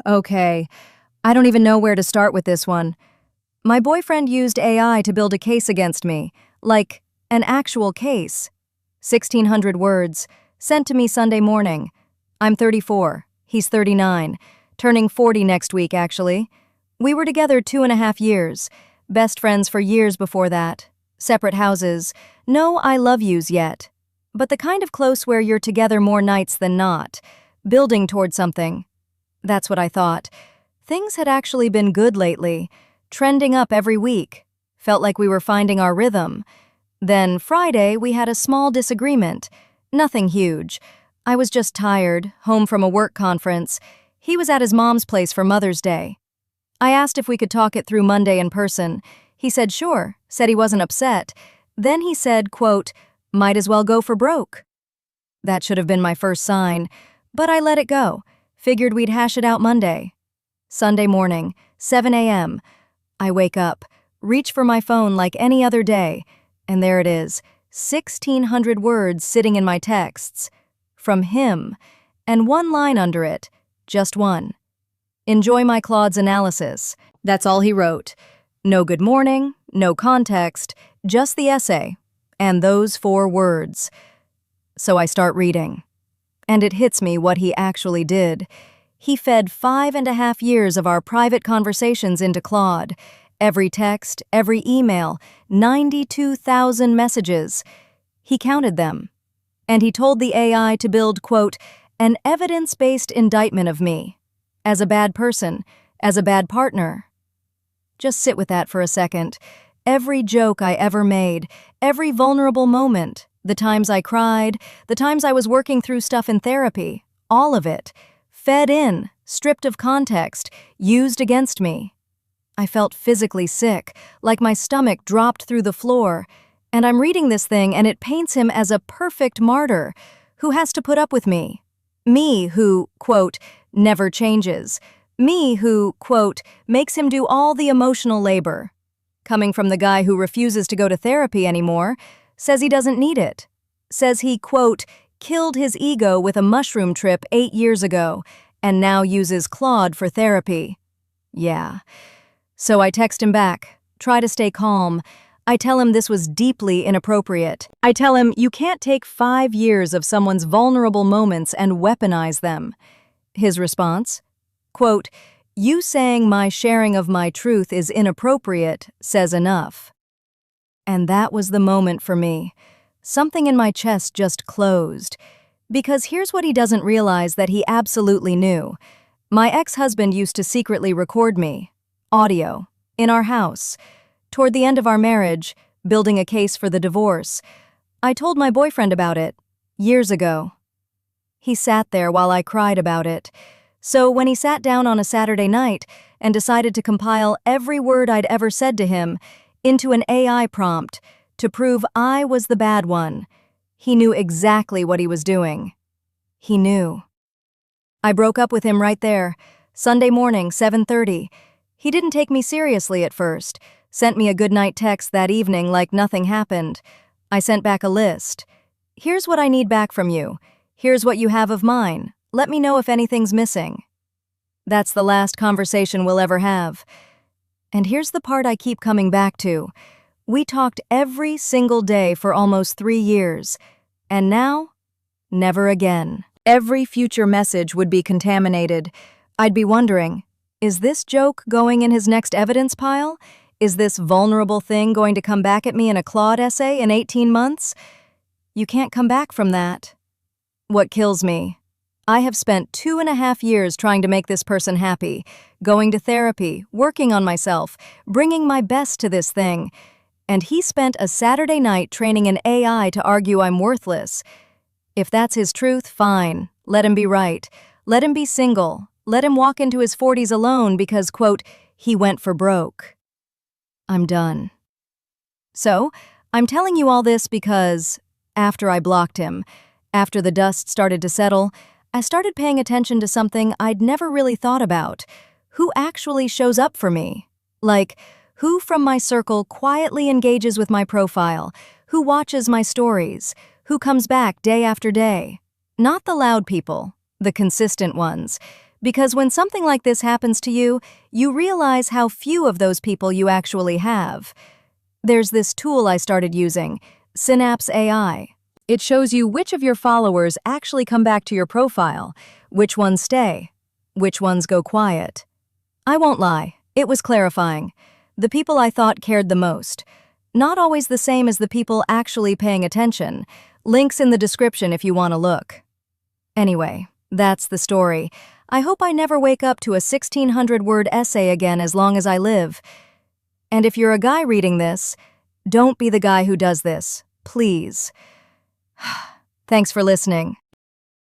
Okay, I don't even know where to start with this one. My boyfriend used AI to build a case against me, like an actual case. 1,600 words, sent to me Sunday morning. I'm 34, he's 39, turning 40 next week, actually. We were together 2.5 years, best friends for years before that. Separate houses, no I love yous yet. But the kind of close where you're together more nights than not, building toward something. That's what I thought. Things had actually been good lately, trending up every week. Felt like we were finding our rhythm. Then Friday, we had a small disagreement. Nothing huge. I was just tired, home from a work conference. He was at his mom's place for Mother's Day. I asked if we could talk it through Monday in person. He said sure, said he wasn't upset. Then he said, quote, "Might as well go for broke." That should have been my first sign, but I let it go. Figured we'd hash it out Monday. Sunday morning, 7 a.m. I wake up, reach for my phone like any other day, and there it is, 1,600 words sitting in my texts. From him, and one line under it, just one. Enjoy my Claude's analysis. That's all he wrote. No good morning, no context, just the essay, and those 4 words. So I start reading. And it hits me what he actually did. He fed 5.5 years of our private conversations into Claude. Every text, every email, 92,000 messages. He counted them. And he told the AI to build, quote, an evidence-based indictment of me. As a bad person, as a bad partner. Just sit with that for a second. Every joke I ever made, every vulnerable moment, the times I cried, the times I was working through stuff in therapy, all of it, fed in, stripped of context, used against me. I felt physically sick, like my stomach dropped through the floor, and I'm reading this thing and it paints him as a perfect martyr who has to put up with me. Me who, quote, never changes. Me who, quote, makes him do all the emotional labor. Coming from the guy who refuses to go to therapy anymore, says he doesn't need it. Says he, quote, killed his ego with a mushroom trip 8 years ago and now uses Claude for therapy. Yeah. So I text him back, try to stay calm. I tell him this was deeply inappropriate. I tell him you can't take 5 years of someone's vulnerable moments and weaponize them. His response? Quote, you saying my sharing of my truth is inappropriate says enough. And that was the moment for me. Something in my chest just closed. Because here's what he doesn't realize that he absolutely knew. My ex-husband used to secretly record me. Audio. In our house. Toward the end of our marriage, building a case for the divorce. I told my boyfriend about it. Years ago. He sat there while I cried about it. So when he sat down on a Saturday night and decided to compile every word I'd ever said to him into an AI prompt to prove I was the bad one, he knew exactly what he was doing. He knew. I broke up with him right there, Sunday morning, 7:30. He didn't take me seriously at first, sent me a goodnight text that evening like nothing happened. I sent back a list. Here's what I need back from you. Here's what you have of mine. Let me know if anything's missing. That's the last conversation we'll ever have. And here's the part I keep coming back to. We talked every single day for almost 3 years. And now, never again. Every future message would be contaminated. I'd be wondering, is this joke going in his next evidence pile? Is this vulnerable thing going to come back at me in a Claude essay in 18 months? You can't come back from that. What kills me? I have spent 2.5 years trying to make this person happy, going to therapy, working on myself, bringing my best to this thing. And he spent a Saturday night training an AI to argue I'm worthless. If that's his truth, fine. Let him be right. Let him be single. Let him walk into his 40s alone because, quote, he went for broke. I'm done. So, I'm telling you all this because, after I blocked him, after the dust started to settle, I started paying attention to something I'd never really thought about. Who actually shows up for me? Like, who from my circle quietly engages with my profile? Who watches my stories? Who comes back day after day? Not the loud people, the consistent ones. Because when something like this happens to you, you realize how few of those people you actually have. There's this tool I started using, Synapse AI. It shows you which of your followers actually come back to your profile, which ones stay, which ones go quiet. I won't lie, it was clarifying. The people I thought cared the most. Not always the same as the people actually paying attention. Links in the description if you want to look. Anyway, that's the story. I hope I never wake up to a 1,600-word essay again as long as I live. And if you're a guy reading this, don't be the guy who does this, please. Thanks for listening.